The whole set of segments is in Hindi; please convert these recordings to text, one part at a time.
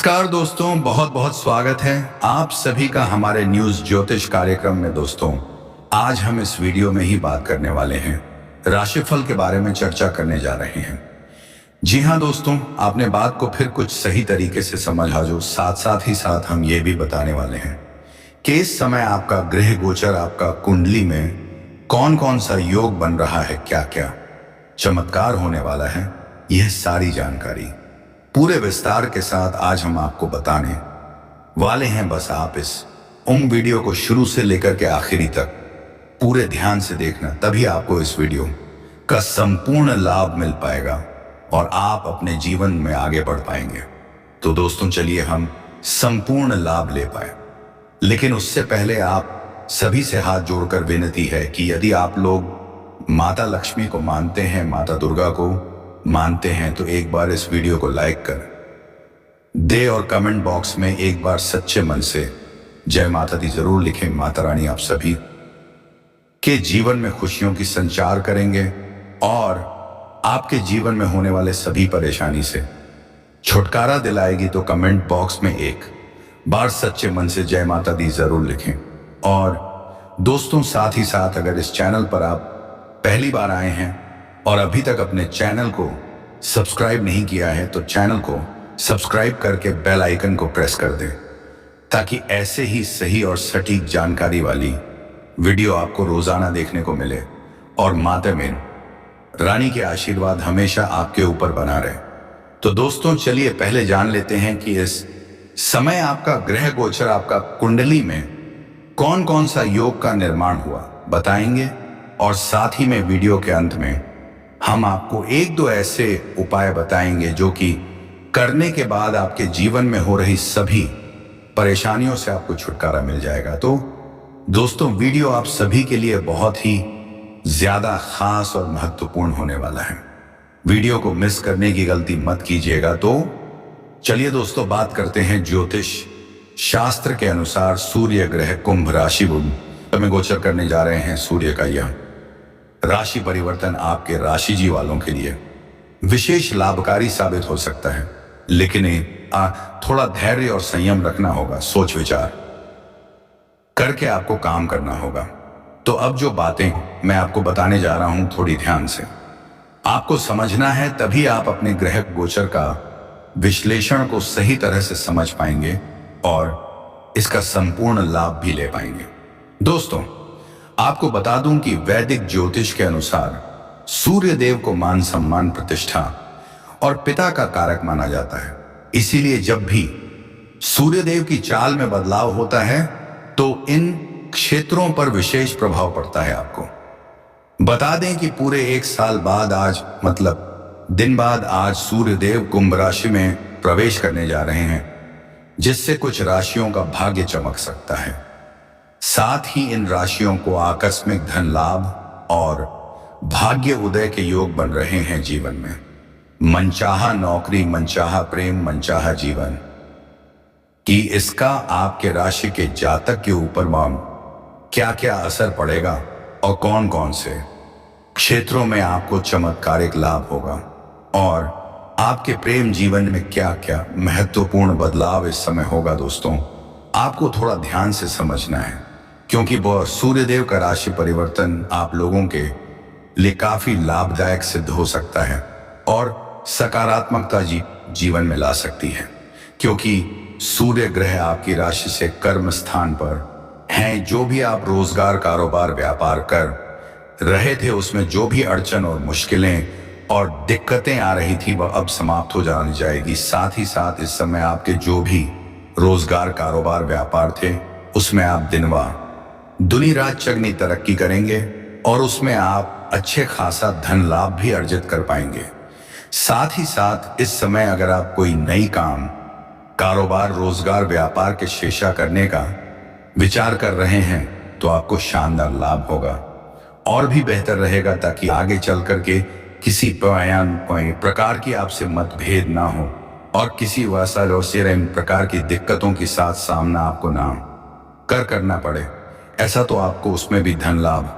नमस्कार दोस्तों, बहुत बहुत स्वागत है आप सभी का हमारे न्यूज ज्योतिष कार्यक्रम में। दोस्तों, आज हम इस वीडियो में ही बात करने वाले हैं, राशिफल के बारे में चर्चा करने जा रहे हैं। जी हाँ दोस्तों, आपने बात को फिर कुछ सही तरीके से समझा, जो साथ ही साथ हम ये भी बताने वाले हैं कि इस समय आपका ग्रह गोचर, आपका कुंडली में कौन कौन सा योग बन रहा है, क्या क्या चमत्कार होने वाला है, यह सारी जानकारी पूरे विस्तार के साथ आज हम आपको बताने वाले हैं। बस आप इस वीडियो को शुरू से लेकर के आखिरी तक पूरे ध्यान से देखना, तभी आपको इस वीडियो का संपूर्ण लाभ मिल पाएगा और आप अपने जीवन में आगे बढ़ पाएंगे। तो दोस्तों, चलिए हम संपूर्ण लाभ ले पाए, लेकिन उससे पहले आप सभी से हाथ जोड़कर विनती है कि यदि आप लोग माता लक्ष्मी को मानते हैं, माता दुर्गा को मानते हैं, तो एक बार इस वीडियो को लाइक कर दे और कमेंट बॉक्स में एक बार सच्चे मन से जय माता दी जरूर लिखें। माता रानी आप सभी के जीवन में खुशियों की संचार करेंगे और आपके जीवन में होने वाले सभी परेशानी से छुटकारा दिलाएगी। तो कमेंट बॉक्स में एक बार सच्चे मन से जय माता दी जरूर लिखें। और दोस्तों, साथ ही साथ अगर इस चैनल पर आप पहली बार आए हैं और अभी तक अपने चैनल को सब्सक्राइब नहीं किया है, तो चैनल को सब्सक्राइब करके बेल आइकन को प्रेस कर दें, ताकि ऐसे ही सही और सटीक जानकारी वाली वीडियो आपको रोजाना देखने को मिले और माता रानी के आशीर्वाद हमेशा आपके ऊपर बना रहे। तो दोस्तों, चलिए पहले जान लेते हैं कि इस समय आपका ग्रह गोचर, आपका कुंडली में कौन कौन सा योग का निर्माण हुआ, बताएंगे। और साथ ही में वीडियो के अंत में हम आपको एक दो ऐसे उपाय बताएंगे जो कि करने के बाद आपके जीवन में हो रही सभी परेशानियों से आपको छुटकारा मिल जाएगा। तो दोस्तों, वीडियो आप सभी के लिए बहुत ही ज्यादा खास और महत्वपूर्ण होने वाला है। वीडियो को मिस करने की गलती मत कीजिएगा। तो चलिए दोस्तों, बात करते हैं ज्योतिष शास्त्र के अनुसार सूर्य ग्रह कुंभ राशि में गोचर करने जा रहे हैं। सूर्य का यह राशि परिवर्तन आपके राशि जी वालों के लिए विशेष लाभकारी साबित हो सकता है, लेकिन थोड़ा धैर्य और संयम रखना होगा, सोच विचार करके आपको काम करना होगा। तो अब जो बातें मैं आपको बताने जा रहा हूं, थोड़ी ध्यान से आपको समझना है, तभी आप अपने ग्रह गोचर का विश्लेषण को सही तरह से समझ पाएंगे और इसका संपूर्ण लाभ भी ले पाएंगे। दोस्तों, आपको बता दूं कि वैदिक ज्योतिष के अनुसार सूर्य देव को मान सम्मान, प्रतिष्ठा और पिता का कारक माना जाता है। इसीलिए जब भी सूर्य देव की चाल में बदलाव होता है तो इन क्षेत्रों पर विशेष प्रभाव पड़ता है। आपको बता दें कि पूरे एक साल बाद आज, मतलब दिन बाद, आज सूर्य देव कुंभ राशि में प्रवेश करने जा रहे हैं, जिससे कुछ राशियों का भाग्य चमक सकता है। साथ ही इन राशियों को आकस्मिक धन लाभ और भाग्य उदय के योग बन रहे हैं। जीवन में मनचाहा नौकरी, मनचाहा प्रेम, मनचाहा जीवन कि इसका आपके राशि के जातक के ऊपर क्या क्या असर पड़ेगा और कौन कौन से क्षेत्रों में आपको चमत्कारिक लाभ होगा और आपके प्रेम जीवन में क्या क्या महत्वपूर्ण बदलाव इस समय होगा। दोस्तों, आपको थोड़ा ध्यान से समझना है, क्योंकि वह सूर्यदेव का राशि परिवर्तन आप लोगों के लिए काफी लाभदायक सिद्ध हो सकता है और सकारात्मकता जीवन में ला सकती है, क्योंकि सूर्य ग्रह आपकी राशि से कर्म स्थान पर हैं। जो भी आप रोजगार, कारोबार, व्यापार कर रहे थे, उसमें जो भी अड़चन और मुश्किलें और दिक्कतें आ रही थी, वह अब समाप्त हो जाएगी। साथ ही साथ इस समय आपके जो भी रोजगार, कारोबार, व्यापार थे, उसमें आप दुनी रात चगनी तरक्की करेंगे और उसमें आप अच्छे खासा धन लाभ भी अर्जित कर पाएंगे। साथ ही साथ इस समय अगर आप कोई नई काम, कारोबार, रोजगार, व्यापार के शेषा करने का विचार कर रहे हैं, तो आपको शानदार लाभ होगा और भी बेहतर रहेगा, ताकि आगे चल करके किसी प्रकार की आपसे मतभेद ना हो और किसी प्रकार की दिक्कतों के साथ सामना आपको ना करना पड़े। ऐसा तो आपको उसमें भी धन लाभ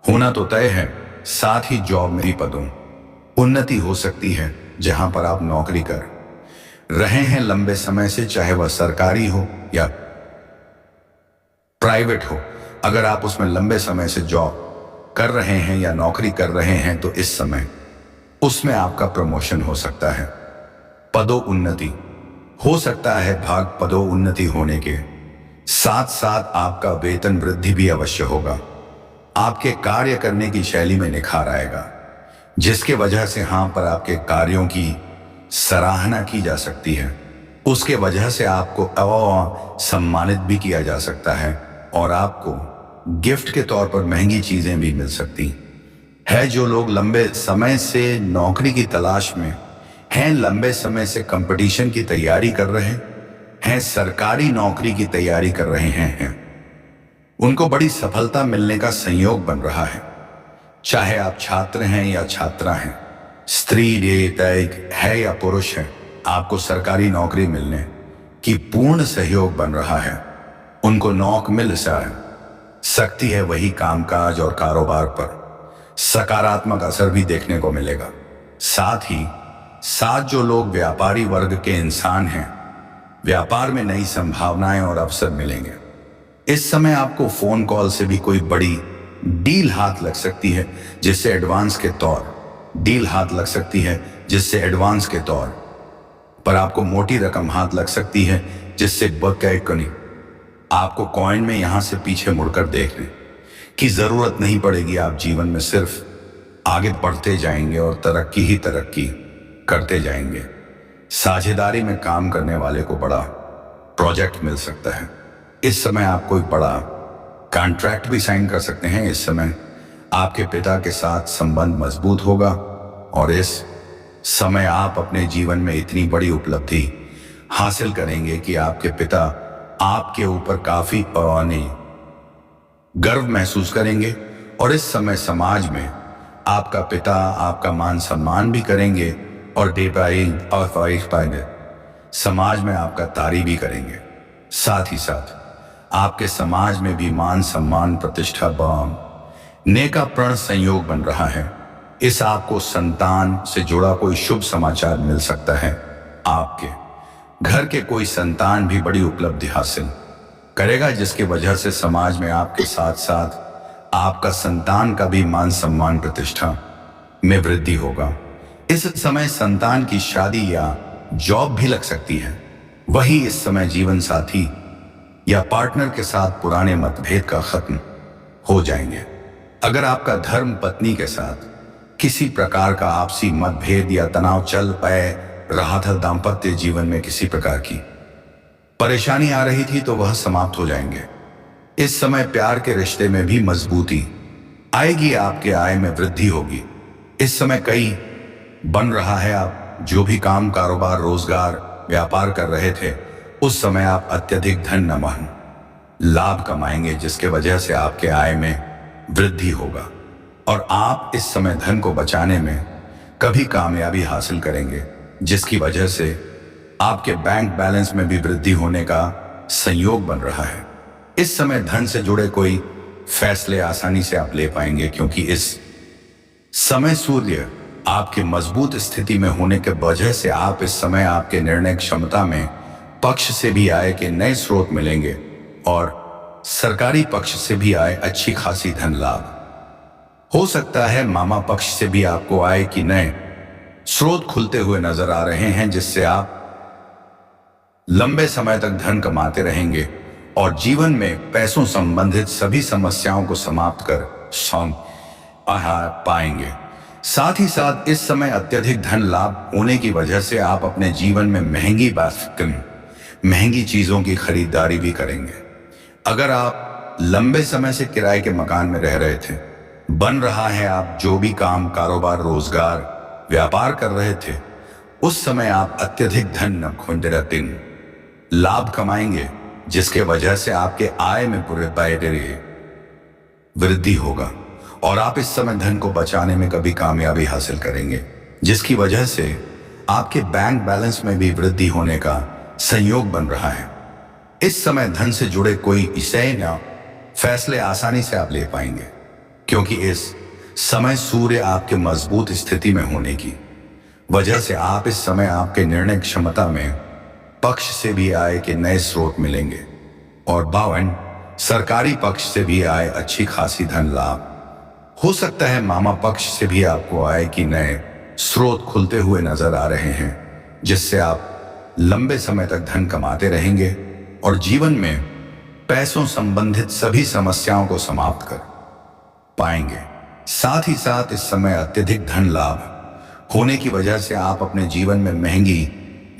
होना तो तय है। साथ ही जॉब में भी पदों उन्नति हो सकती है, जहां पर आप नौकरी कर रहे हैं लंबे समय से, चाहे वह सरकारी हो या प्राइवेट हो। अगर आप उसमें लंबे समय से जॉब कर रहे हैं या नौकरी कर रहे हैं तो इस समय उसमें आपका प्रमोशन हो सकता है। पदोन्नति हो सकता है। भाग पदोन्नति होने के साथ साथ आपका वेतन वृद्धि भी अवश्य होगा। आपके कार्य करने की शैली में निखार आएगा, जिसके वजह से हां पर आपके कार्यों की सराहना की जा सकती है। उसके वजह से आपको सम्मानित भी किया जा सकता है और आपको गिफ्ट के तौर पर महंगी चीजें भी मिल सकती है। जो लोग लंबे समय से नौकरी की तलाश में हैं, लंबे समय से कंपटीशन की तैयारी कर रहे हैं, सरकारी नौकरी की तैयारी कर रहे हैं, उनको बड़ी सफलता मिलने का संयोग बन रहा है। चाहे आप छात्र हैं या छात्रा हैं, स्त्री है या पुरुष है, आपको सरकारी नौकरी मिलने की पूर्ण सहयोग बन रहा है। उनको नौकरी मिल सकती है। वही कामकाज और कारोबार पर सकारात्मक असर भी देखने को मिलेगा। साथ ही साथ जो लोग व्यापारी वर्ग के इंसान हैं, व्यापार में नई संभावनाएं और अवसर मिलेंगे। इस समय आपको फोन कॉल से भी कोई बड़ी डील हाथ लग सकती है, जिससे एडवांस के तौर पर आपको मोटी रकम हाथ लग सकती है, जिससे आपको कॉइन में यहां से पीछे मुड़कर देखने की जरूरत नहीं पड़ेगी। आप जीवन में सिर्फ आगे बढ़ते जाएंगे और तरक्की करते जाएंगे। साझेदारी में काम करने वाले को बड़ा प्रोजेक्ट मिल सकता है। इस समय आप कोई बड़ा कॉन्ट्रैक्ट भी साइन कर सकते हैं। इस समय आपके पिता के साथ संबंध मजबूत होगा और इस समय आप अपने जीवन में इतनी बड़ी उपलब्धि हासिल करेंगे कि आपके पिता आपके ऊपर काफी गर्व महसूस करेंगे। और इस समय समाज में आपका पिता आपका मान सम्मान भी करेंगे और समाज में आपका तारीफ भी करेंगे। साथ ही साथ आपके समाज में भी मान सम्मान प्रतिष्ठा नेका प्रण संयोग बन रहा है। इस आपको संतान से जुड़ा कोई शुभ समाचार मिल सकता है। आपके घर के कोई संतान भी बड़ी उपलब्धि हासिल करेगा, जिसकी वजह से समाज में आपके साथ साथ आपका संतान का भी मान सम्मान प्रतिष्ठा में वृद्धि होगा। इस समय संतान की शादी या जॉब भी लग सकती है। वही इस समय जीवन साथी या पार्टनर के साथ पुराने मतभेद का खत्म हो जाएंगे। अगर आपका धर्म पत्नी के साथ किसी प्रकार का आपसी मतभेद या तनाव चल पाए रहा था, दाम्पत्य जीवन में किसी प्रकार की परेशानी आ रही थी, तो वह समाप्त हो जाएंगे। इस समय प्यार के रिश्ते में भी मजबूती आएगी। आपके आय में वृद्धि होगी। इस समय कई बन रहा है। आप जो भी काम कारोबार रोजगार व्यापार कर रहे थे, उस समय आप अत्यधिक धन लाभ कमाएंगे, जिसके वजह से आपके आय में वृद्धि होगा और आप इस समय धन को बचाने में कभी कामयाबी हासिल करेंगे, जिसकी वजह से आपके बैंक बैलेंस में भी वृद्धि होने का संयोग बन रहा है। इस समय धन से जुड़े कोई फैसले आसानी से आप ले पाएंगे, क्योंकि इस समय सूर्य आपके मजबूत स्थिति में होने के वजह से आप इस समय आपके निर्णय क्षमता में पक्ष से भी आय के नए स्रोत मिलेंगे और सरकारी पक्ष से भी आय अच्छी खासी धन लाभ हो सकता है। मामा पक्ष से भी आपको आय की नए स्रोत खुलते हुए नजर आ रहे हैं, जिससे आप लंबे समय तक धन कमाते रहेंगे और जीवन में पैसों संबंधित सभी समस्याओं को समाप्त कर पाएंगे। साथ ही साथ इस समय अत्यधिक धन लाभ होने की वजह से आप अपने जीवन में महंगी चीजों की खरीदारी भी करेंगे। अगर आप लंबे समय से किराए के मकान में रह रहे थे, बन रहा है, आप जो भी काम कारोबार रोजगार व्यापार कर रहे थे, उस समय आप अत्यधिक धन लाभ कमाएंगे, जिसके वजह से आपके आय में पूरे वृद्धि होगा और आप इस समय धन को बचाने में कभी कामयाबी हासिल करेंगे, जिसकी वजह से आपके बैंक बैलेंस में भी वृद्धि होने का संयोग बन रहा है। इस समय धन से जुड़े कोई फैसले आसानी से आप ले पाएंगे, क्योंकि इस समय सूर्य आपके मजबूत स्थिति में होने की वजह से आप इस समय आपके निर्णय क्षमता में पक्ष से भी आय के नए स्रोत मिलेंगे और 52 सरकारी पक्ष से भी आय अच्छी खासी धन लाभ। हो सकता है मामा पक्ष से भी आपको आय की नए स्रोत खुलते हुए नजर आ रहे हैं, जिससे आप लंबे समय तक धन कमाते रहेंगे और जीवन में पैसों संबंधित सभी समस्याओं को समाप्त कर पाएंगे। साथ ही साथ इस समय अत्यधिक धन लाभ होने की वजह से आप अपने जीवन में महंगी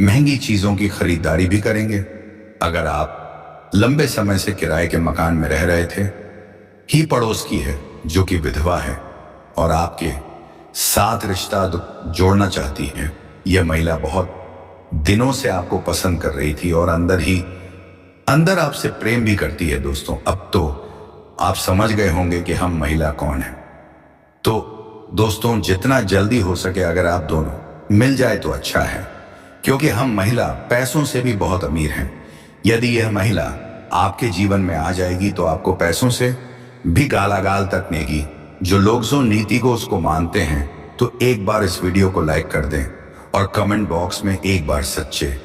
महंगी चीजों की खरीदारी भी करेंगे। अगर आप लंबे समय से किराए के मकान में रह रहे थे, ही पड़ोस की है जो कि विधवा है और आपके साथ रिश्ता जोड़ना चाहती है, यह महिला बहुत दिनों से आपको पसंद कर रही थी और अंदर आपसे प्रेम भी करती है। दोस्तों, अब तो आप समझ गए होंगे कि हम महिला कौन है। तो दोस्तों, जितना जल्दी हो सके अगर आप दोनों मिल जाए तो अच्छा है, क्योंकि हम महिला पैसों से भी बहुत अमीर हैं। यदि यह महिला आपके जीवन में आ जाएगी तो आपको पैसों से भी गालागाल तक नेगी। जो लोग जो नीति को उसको मानते हैं, तो एक बार इस वीडियो को लाइक कर दें और कमेंट बॉक्स में एक बार सच्चे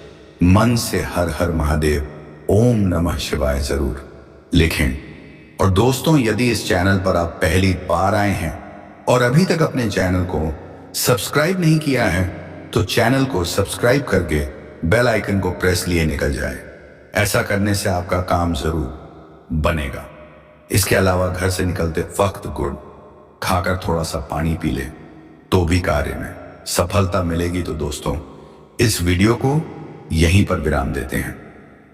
मन से हर हर महादेव ओम नमः शिवाय जरूर लिखें। और दोस्तों, यदि इस चैनल पर आप पहली बार आए हैं और अभी तक अपने चैनल को सब्सक्राइब नहीं किया है, तो चैनल को सब्सक्राइब करके बेल आइकन को प्रेस लिए निकल जाए। ऐसा करने से आपका काम जरूर बनेगा। इसके अलावा घर से निकलते वक्त गुड़ खाकर थोड़ा सा पानी पी ले तो भी कार्य में सफलता मिलेगी। तो दोस्तों, इस वीडियो को यहीं पर विराम देते हैं।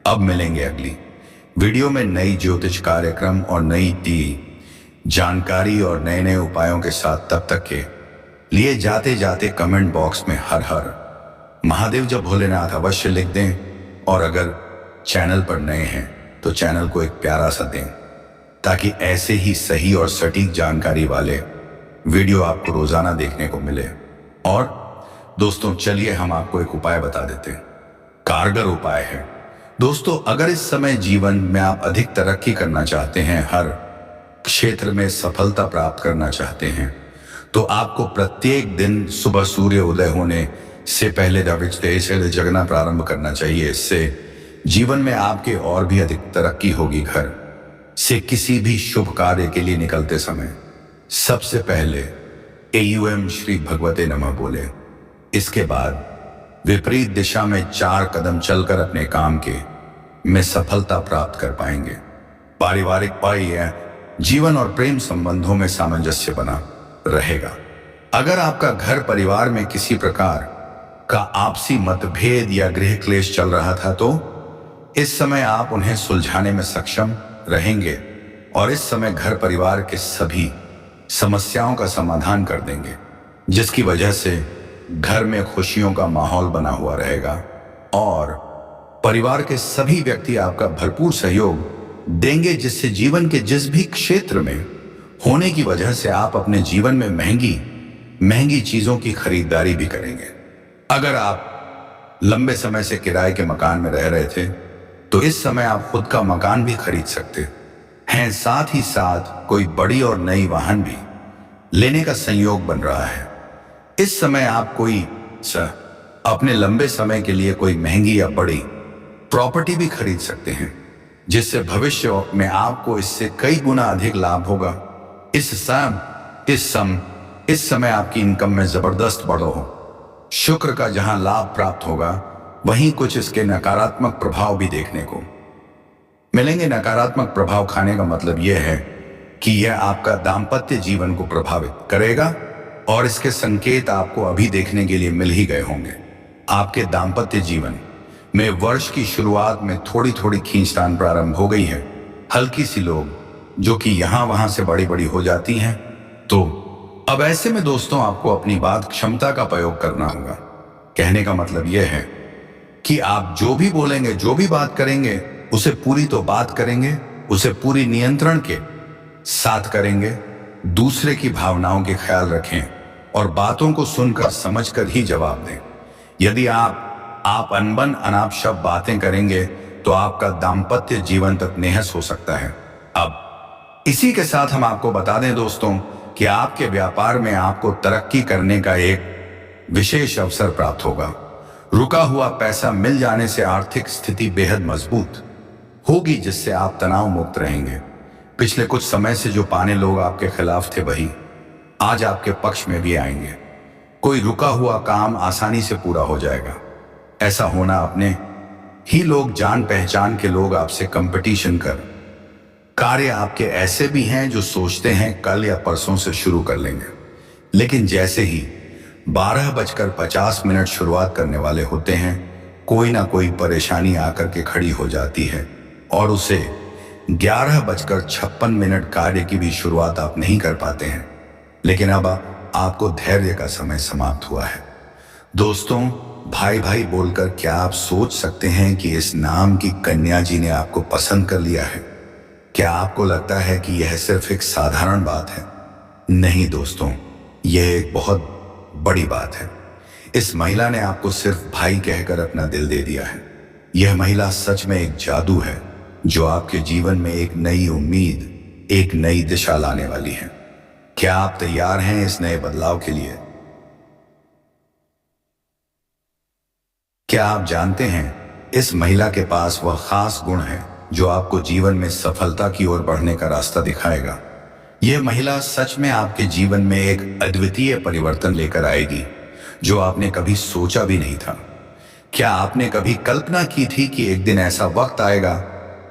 अब मिलेंगे अगली वीडियो में नई ज्योतिष कार्यक्रम और नई जानकारी और नए नए उपायों के साथ। तब तक के लिए जाते जाते कमेंट बॉक्स में हर हर महादेव जब भोलेनाथ अवश्य लिख दें और अगर चैनल पर नए हैं तो चैनल को एक प्यारा सा दें, ताकि ऐसे ही सही और सटीक जानकारी वाले वीडियो आपको रोजाना देखने को मिले। और दोस्तों, चलिए हम आपको एक उपाय बता देते हैं। कारगर उपाय है दोस्तों। अगर इस समय जीवन में आप अधिक तरक्की करना चाहते हैं, हर क्षेत्र में सफलता प्राप्त करना चाहते हैं, तो आपको प्रत्येक दिन सुबह सूर्य उदय होने से पहले से जगना प्रारंभ करना चाहिए। इससे जीवन में आपके और भी अधिक तरक्की होगी। घर से किसी भी शुभ कार्य के लिए निकलते समय सबसे पहले एयूएम श्री भगवते नमः बोले। इसके बाद विपरीत दिशा में 4 कदम चलकर अपने काम के में सफलता प्राप्त कर पाएंगे। पारिवारिक पाई जीवन और प्रेम संबंधों में सामंजस्य बना रहेगा। अगर आपका घर परिवार में किसी प्रकार का आपसी मतभेद या गृह क्लेश चल रहा था, तो इस समय आप उन्हें सुलझाने में सक्षम रहेंगे और इस समय घर परिवार के सभी समस्याओं का समाधान कर देंगे, जिसकी वजह से घर में खुशियों का माहौल बना हुआ रहेगा और परिवार के सभी व्यक्ति आपका भरपूर सहयोग देंगे, जिससे जीवन के जिस भी क्षेत्र में होने की वजह से आप अपने जीवन में महंगी महंगी चीजों की खरीदारी भी करेंगे। अगर आप लंबे समय से किराए के मकान में रह रहे थे, तो इस समय आप खुद का मकान भी खरीद सकते हैं। साथ ही साथ कोई बड़ी और नई वाहन भी लेने का संयोग बन रहा है। इस समय आप कोई अपने लंबे समय के लिए कोई महंगी या बड़ी प्रॉपर्टी भी खरीद सकते हैं, जिससे भविष्य में आपको इससे कई गुना अधिक लाभ होगा। इस समय आपकी इनकम में जबरदस्त बढ़ो हो। शुक्र का जहां लाभ प्राप्त होगा, वहीं कुछ इसके नकारात्मक प्रभाव भी देखने को मिलेंगे। नकारात्मक प्रभाव खाने का मतलब यह है कि यह आपका दाम्पत्य जीवन को प्रभावित करेगा और इसके संकेत आपको अभी देखने के लिए मिल ही गए होंगे। आपके दाम्पत्य जीवन में वर्ष की शुरुआत में थोड़ी थोड़ी खींचतान प्रारंभ हो गई है। हल्की सी लोग जो कि यहां वहां से बड़ी बड़ी हो जाती हैं। तो अब ऐसे में दोस्तों, आपको अपनी बात क्षमता का प्रयोग करना होगा। कहने का मतलब यह है कि आप जो भी बोलेंगे, जो भी बात करेंगे, उसे पूरी तो बात करेंगे, उसे पूरी नियंत्रण के साथ करेंगे। दूसरे की भावनाओं के ख्याल रखें और बातों को सुनकर समझकर ही जवाब दें। यदि आप अनबन अनाप शब्द बातें करेंगे तो आपका दाम्पत्य जीवन तक नेहस हो सकता है। अब इसी के साथ हम आपको बता दें दोस्तों कि आपके व्यापार में आपको तरक्की करने का एक विशेष अवसर प्राप्त होगा। रुका हुआ पैसा मिल जाने से आर्थिक स्थिति बेहद मजबूत होगी, जिससे आप तनाव मुक्त रहेंगे। पिछले कुछ समय से जो पाने लोग आपके खिलाफ थे वही आज आपके पक्ष में भी आएंगे। कोई रुका हुआ काम आसानी से पूरा हो जाएगा। ऐसा होना अपने ही लोग, जान पहचान के लोग आपसे कंपटीशन कर कार्य आपके ऐसे भी हैं जो सोचते हैं कल या परसों से शुरू कर लेंगे, लेकिन जैसे ही 12:50 शुरुआत करने वाले होते हैं, कोई ना कोई परेशानी आकर के खड़ी हो जाती है और उसे 11:56 कार्य की भी शुरुआत आप नहीं कर पाते हैं। लेकिन अब आपको धैर्य का समय समाप्त हुआ है। दोस्तों, भाई भाई बोलकर क्या आप सोच सकते हैं कि इस नाम की कन्या जी ने आपको पसंद कर लिया है? क्या आपको लगता है कि यह सिर्फ एक साधारण बात है? नहीं दोस्तों, यह एक बहुत बड़ी बात है। इस महिला ने आपको सिर्फ भाई कहकर अपना दिल दे दिया है। यह महिला सच में एक जादू है जो आपके जीवन में एक नई उम्मीद, एक नई दिशा लाने वाली है। क्या आप तैयार हैं इस नए बदलाव के लिए? क्या आप जानते हैं, इस महिला के पास वह खास गुण है जो आपको जीवन में सफलता की ओर बढ़ने का रास्ता दिखाएगा। यह महिला सच में आपके जीवन में एक अद्वितीय परिवर्तन लेकर आएगी जो आपने कभी सोचा भी नहीं था। क्या आपने कभी कल्पना की थी कि एक दिन ऐसा वक्त आएगा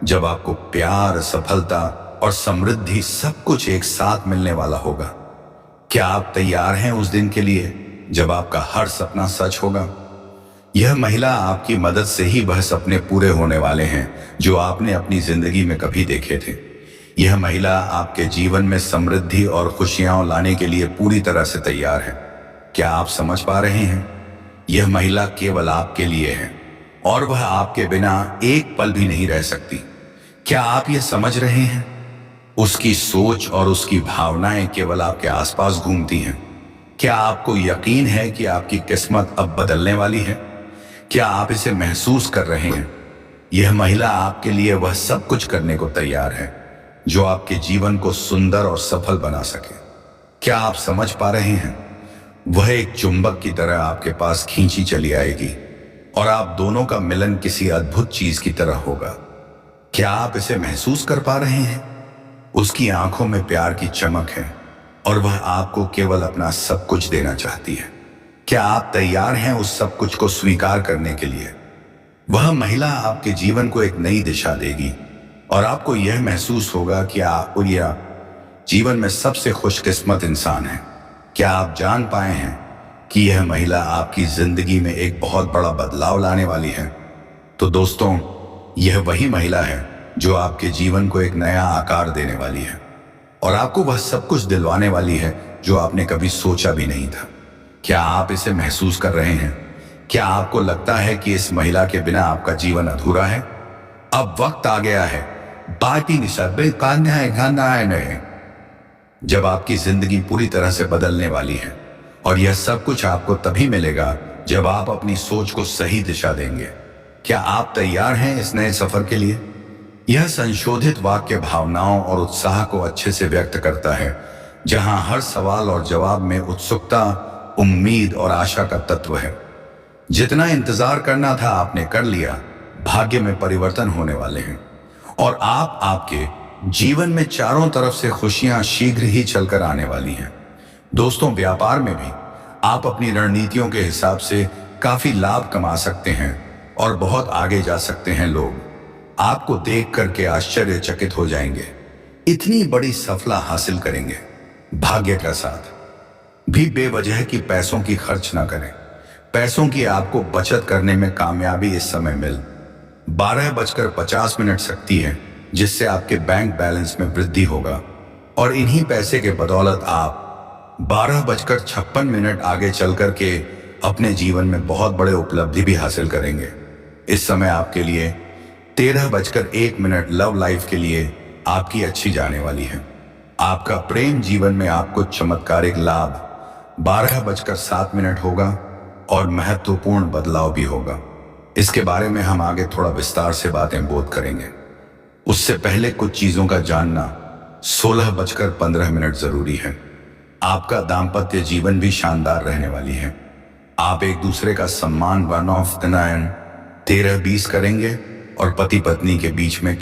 जब आपको प्यार, सफलता और समृद्धि सब कुछ एक साथ मिलने वाला होगा? क्या आप तैयार हैं उस दिन के लिए जब आपका हर सपना सच होगा? यह महिला आपकी मदद से ही वह सपने पूरे होने वाले हैं जो आपने अपनी जिंदगी में कभी देखे थे। यह महिला आपके जीवन में समृद्धि और खुशियां लाने के लिए पूरी तरह से तैयार है। क्या आप समझ पा रहे हैं? यह महिला केवल आपके लिए है और वह आपके बिना एक पल भी नहीं रह सकती। क्या आप यह समझ रहे हैं? उसकी सोच और उसकी भावनाएं केवल आपके आसपास घूमती हैं। क्या आपको यकीन है कि आपकी किस्मत अब बदलने वाली है? क्या आप इसे महसूस कर रहे हैं? यह महिला आपके लिए वह सब कुछ करने को तैयार है जो आपके जीवन को सुंदर और सफल बना सके। क्या आप समझ पा रहे हैं? वह एक चुंबक की तरह आपके पास खींची चली आएगी और आप दोनों का मिलन किसी अद्भुत चीज की तरह होगा। क्या आप इसे महसूस कर पा रहे हैं? उसकी आंखों में प्यार की चमक है और वह आपको केवल अपना सब कुछ देना चाहती है। क्या आप तैयार हैं उस सब कुछ को स्वीकार करने के लिए? वह महिला आपके जीवन को एक नई दिशा देगी और आपको यह महसूस होगा कि आप यह जीवन में सबसे खुशकिस्मत इंसान है। क्या आप जान पाए हैं कि यह महिला आपकी जिंदगी में एक बहुत बड़ा बदलाव लाने वाली है? तो दोस्तों, यह वही महिला है जो आपके जीवन को एक नया आकार देने वाली है और आपको वह सब कुछ दिलवाने वाली है जो आपने कभी सोचा भी नहीं था। क्या आप इसे महसूस कर रहे हैं? क्या आपको लगता है कि इस महिला के बिना आपका जीवन अधूरा है? अब वक्त आ गया है जब आपकी जिंदगी पूरी तरह से बदलने वाली है और यह सब कुछ आपको तभी मिलेगा जब आप अपनी सोच को सही दिशा देंगे। क्या आप तैयार हैं इस नए सफर के लिए? यह संशोधित वाक्य भावनाओं और उत्साह को अच्छे से व्यक्त करता है, जहां हर सवाल और जवाब में उत्सुकता, उम्मीद और आशा का तत्व है। जितना इंतजार करना था आपने कर लिया। भाग्य में परिवर्तन होने वाले हैं और आपके जीवन में चारों तरफ से खुशियां शीघ्र ही चलकर आने वाली हैं। दोस्तों, व्यापार में भी आप अपनी रणनीतियों के हिसाब से काफी लाभ कमा सकते हैं और बहुत आगे जा सकते हैं। लोग आपको देख करके आश्चर्यचकित हो जाएंगे, इतनी बड़ी सफलता हासिल करेंगे। भाग्य का साथ भी बेवजह की पैसों की खर्च ना करें। पैसों की आपको बचत करने में कामयाबी इस समय मिल 12:50 सकती है, जिससे आपके बैंक बैलेंस में वृद्धि होगा और इन्हीं पैसे के बदौलत आप 12:56 आगे चल करके अपने जीवन में बहुत बड़े उपलब्धि भी हासिल करेंगे। इस समय आपके लिए 13:01 लव लाइफ के लिए आपकी अच्छी जाने वाली है। आपका प्रेम जीवन में आपको चमत्कारिक लाभ 12:07 होगा और महत्वपूर्ण बदलाव भी होगा। इसके बारे में हम आगे थोड़ा विस्तार से बातें बोध करेंगे। उससे पहले कुछ चीजों का जानना 16:15 जरूरी है। आपका दाम्पत्य जीवन भी शानदार रहने वाली है। आप एक दूसरे का सम्मान 1 ऑफ द 9 13-20 करेंगे और पति पत्नी के बीच में